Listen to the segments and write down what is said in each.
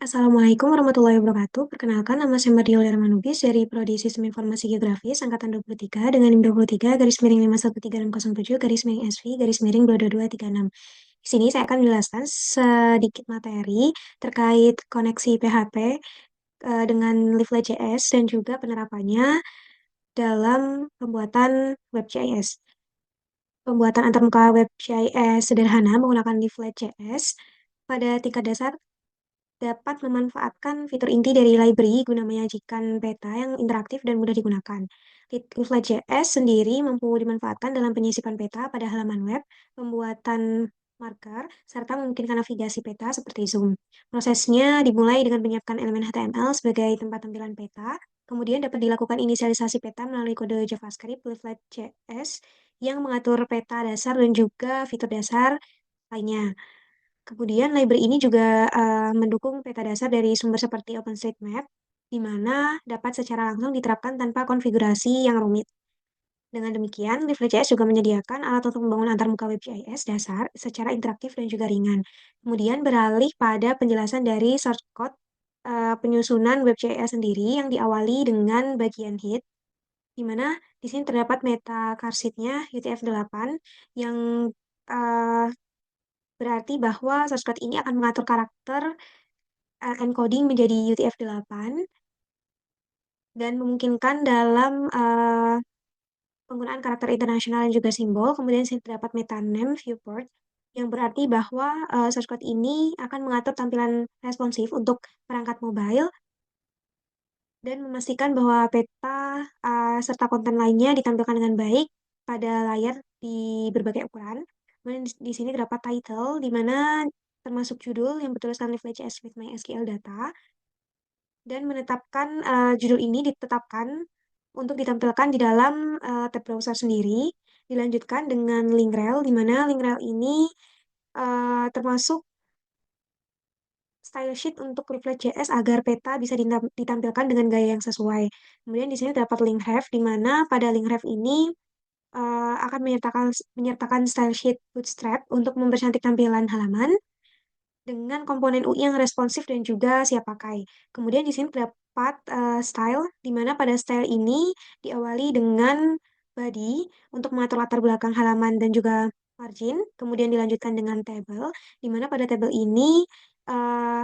Assalamualaikum warahmatullahi wabarakatuh. Perkenalkan, nama saya Mardiola Manubis dari Prodi Sistem Informasi Geografis Angkatan 23 dengan NIM 23 garis miring 513607 garis miring SV garis miring 22236. Di sini saya akan menjelaskan sedikit materi terkait koneksi PHP dengan Leaflet.js dan juga penerapannya dalam pembuatan WebJS. Pembuatan antarmuka WebJS sederhana menggunakan Leaflet.js pada tingkat dasar dapat memanfaatkan fitur inti dari library guna menyajikan peta yang interaktif dan mudah digunakan. Leaflet.js sendiri mampu dimanfaatkan dalam penyisipan peta pada halaman web, pembuatan marker, serta memungkinkan navigasi peta seperti zoom. Prosesnya dimulai dengan menyiapkan elemen HTML sebagai tempat tampilan peta, kemudian dapat dilakukan inisialisasi peta melalui kode JavaScript Leaflet.js yang mengatur peta dasar dan juga fitur dasar lainnya. Kemudian library ini juga mendukung peta dasar dari sumber seperti OpenStreetMap, di mana dapat secara langsung diterapkan tanpa konfigurasi yang rumit. Dengan demikian, Leaflet.js juga menyediakan alat untuk membangun antarmuka WebJS dasar secara interaktif dan juga ringan. Kemudian beralih pada penjelasan dari source code penyusunan WebJS sendiri yang diawali dengan bagian head, di mana di sini terdapat meta carsheet-nya UTF-8 yang uh, berarti bahwa source code ini akan mengatur karakter encoding menjadi UTF-8 dan memungkinkan dalam penggunaan karakter internasional dan juga simbol. Kemudian sini terdapat metaname viewport yang berarti bahwa source code ini akan mengatur tampilan responsif untuk perangkat mobile dan memastikan bahwa peta serta konten lainnya ditampilkan dengan baik pada layar di berbagai ukuran. Kemudian di sini terdapat title, di mana termasuk judul yang bertuliskan Leaflet.js with MySQL data, dan judul ini ditetapkan untuk ditampilkan di dalam tab browser sendiri. Dilanjutkan dengan link rel, di mana link rel ini termasuk style sheet untuk Reflect.js agar peta bisa ditampilkan dengan gaya yang sesuai. Kemudian di sini terdapat link ref, di mana pada link ref ini akan menyertakan style sheet Bootstrap untuk mempercantik tampilan halaman dengan komponen UI yang responsif dan juga siap pakai. Kemudian di sini terdapat style, di mana pada style ini diawali dengan body untuk mengatur latar belakang halaman dan juga margin. Kemudian dilanjutkan dengan table, di mana pada table ini uh,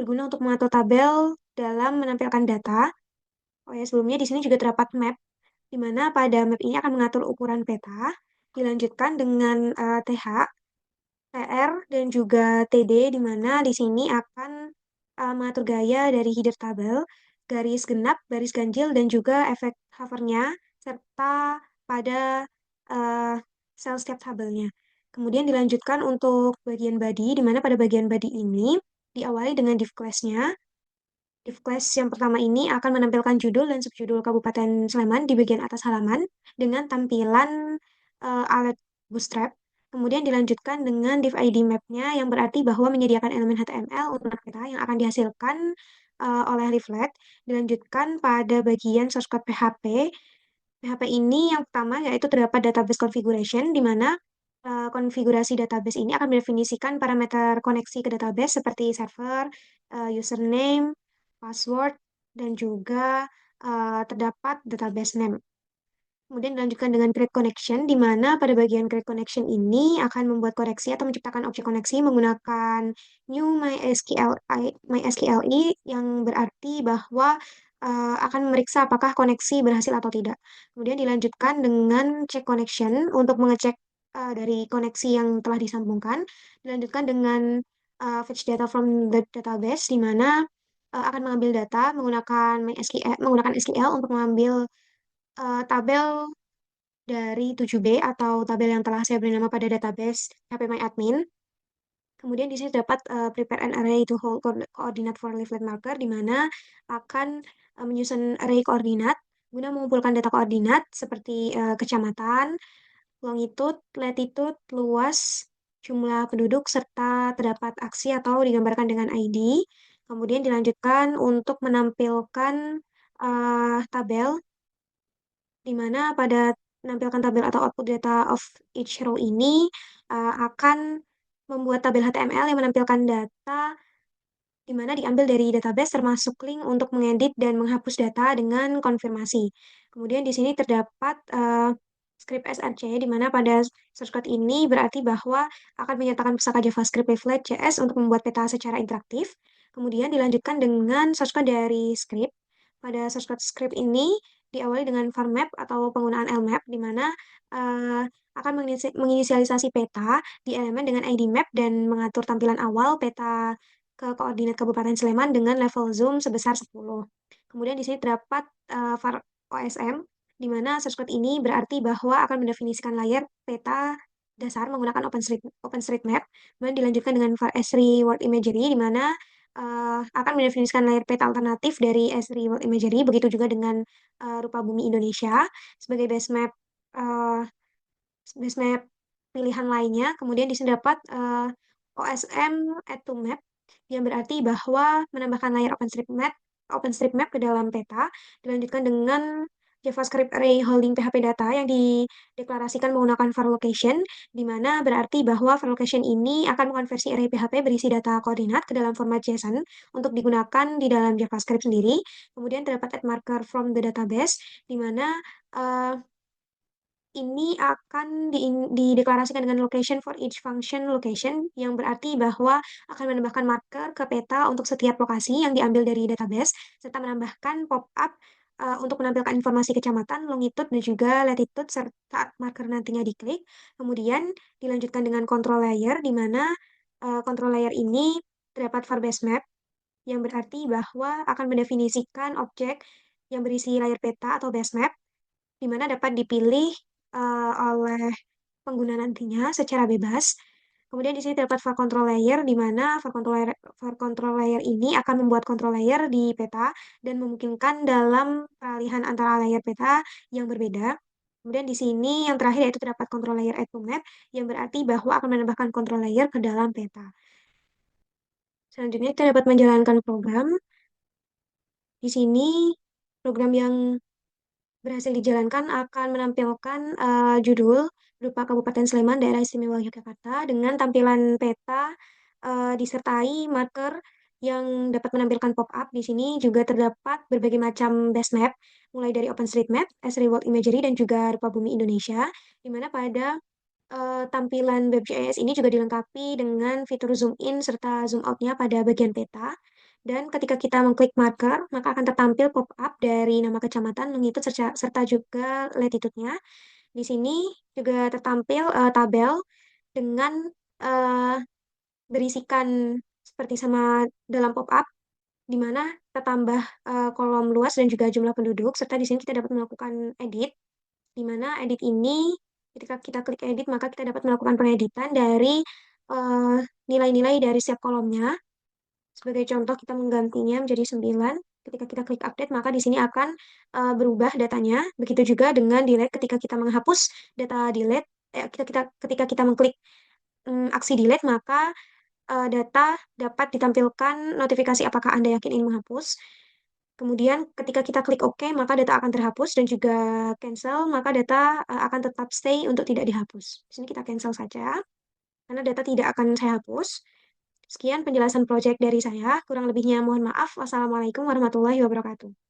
berguna untuk mengatur tabel dalam menampilkan data. Oh ya, sebelumnya di sini juga terdapat map, di mana pada map ini akan mengatur ukuran peta. Dilanjutkan dengan TH, TR, dan juga TD, di mana di sini akan mengatur gaya dari header tabel, garis genap, garis ganjil, dan juga efek hovernya, serta pada uh, sel setiap tabelnya. Kemudian dilanjutkan untuk bagian body, di mana pada bagian body ini diawali dengan div class-nya. Div class yang pertama ini akan menampilkan judul dan subjudul Kabupaten Sleman di bagian atas halaman dengan tampilan alat Bootstrap. Kemudian dilanjutkan dengan div ID map-nya yang berarti bahwa menyediakan elemen HTML untuk peta yang akan dihasilkan oleh Leaflet. Dilanjutkan pada bagian source code PHP. PHP ini yang pertama yaitu terdapat database configuration, di mana konfigurasi database ini akan mendefinisikan parameter koneksi ke database seperti server, username, password, dan juga terdapat database name. Kemudian dilanjutkan dengan create connection, di mana pada bagian create connection ini akan membuat koneksi atau menciptakan objek koneksi menggunakan new MySQLi yang berarti bahwa akan memeriksa apakah koneksi berhasil atau tidak. Kemudian dilanjutkan dengan check connection untuk mengecek dari koneksi yang telah disambungkan. Dilanjutkan dengan fetch data from the database, di mana akan mengambil data menggunakan SQL untuk mengambil tabel dari 7B atau tabel yang telah saya beri nama pada database HPMyAdmin. Kemudian di sini dapat prepare an array to hold coordinate for leaflet marker, di mana akan menyusun array koordinat guna mengumpulkan data koordinat seperti kecamatan, longitude, latitude, luas, jumlah penduduk, serta terdapat aksi atau digambarkan dengan ID. Kemudian dilanjutkan untuk menampilkan tabel, di mana pada menampilkan tabel atau output data of each row ini akan membuat tabel HTML yang menampilkan data di mana diambil dari database termasuk link untuk mengedit dan menghapus data dengan konfirmasi. Kemudian di sini terdapat script src, di mana pada source code ini berarti bahwa akan menyertakan pusaka JavaScript Wavelet JS untuk membuat peta secara interaktif. Kemudian dilanjutkan dengan source code dari script. Pada source code script ini diawali dengan var map atau penggunaan lmap, di mana akan menginisialisasi peta di elemen dengan ID map dan mengatur tampilan awal peta ke koordinat Kabupaten Sleman dengan level zoom sebesar 10. Kemudian di sini terdapat var OSM, di mana source code ini berarti bahwa akan mendefinisikan layer peta dasar menggunakan OpenStreetMap, kemudian dilanjutkan dengan var Esri World Imagery, di mana akan mendefinisikan layer peta alternatif dari Esri World Imagery, begitu juga dengan rupa bumi Indonesia sebagai eh, base map pilihan lainnya. Kemudian di sini dapat OSM add to map, yang berarti bahwa menambahkan layar OpenStreetMap ke dalam peta, dilanjutkan dengan JavaScript Array Holding PHP Data yang dideklarasikan menggunakan var location, di mana berarti bahwa var location ini akan mengonversi array PHP berisi data koordinat ke dalam format JSON untuk digunakan di dalam JavaScript sendiri. Kemudian terdapat add marker from the database, di mana eh, ini akan dideklarasikan dengan location for each function location, yang berarti bahwa akan menambahkan marker ke peta untuk setiap lokasi yang diambil dari database, serta menambahkan pop-up untuk menampilkan informasi kecamatan, longitude, dan juga latitude saat marker nantinya diklik. Kemudian dilanjutkan dengan control layer, di mana control layer ini terdapat var base map, yang berarti bahwa akan mendefinisikan objek yang berisi layar peta atau base map, di mana dapat dipilih oleh pengguna nantinya secara bebas. Kemudian di sini terdapat var control layer, di mana var control layer ini akan membuat control layer di peta dan memungkinkan dalam peralihan antara layer peta yang berbeda. Kemudian di sini yang terakhir yaitu terdapat control layer add to map, yang berarti bahwa akan menambahkan control layer ke dalam peta. Selanjutnya kita dapat menjalankan program. Di sini program yang berhasil dijalankan akan menampilkan judul berupa Kabupaten Sleman, Daerah Istimewa Yogyakarta, dengan tampilan peta disertai marker yang dapat menampilkan pop-up. Di sini juga terdapat berbagai macam base map, mulai dari OpenStreetMap, Esri World Imagery, dan juga rupa bumi Indonesia, di mana pada tampilan WebGIS ini juga dilengkapi dengan fitur zoom in serta zoom out-nya pada bagian peta. Dan ketika kita mengklik marker, maka akan tertampil pop-up dari nama kecamatan, longitude, serta juga latitude-nya. Di sini juga tertampil tabel dengan eh, berisikan seperti sama dalam pop-up, di mana tertambah kolom luas dan juga jumlah penduduk, serta di sini kita dapat melakukan edit, di mana edit ini ketika kita klik edit, maka kita dapat melakukan pengeditan dari eh, nilai-nilai dari setiap kolomnya. Sebagai contoh, kita menggantinya menjadi 9. Ketika kita klik update, maka di sini akan berubah datanya. Begitu juga dengan delete, ketika kita menghapus data delete, ketika kita mengklik aksi delete, maka data dapat ditampilkan notifikasi apakah Anda yakin ingin menghapus. Kemudian ketika kita klik OK, maka data akan terhapus, dan juga cancel, maka data akan tetap stay untuk tidak dihapus. Di sini kita cancel saja, karena data tidak akan saya hapus. Sekian penjelasan proyek dari saya. Kurang lebihnya mohon maaf. Wassalamualaikum warahmatullahi wabarakatuh.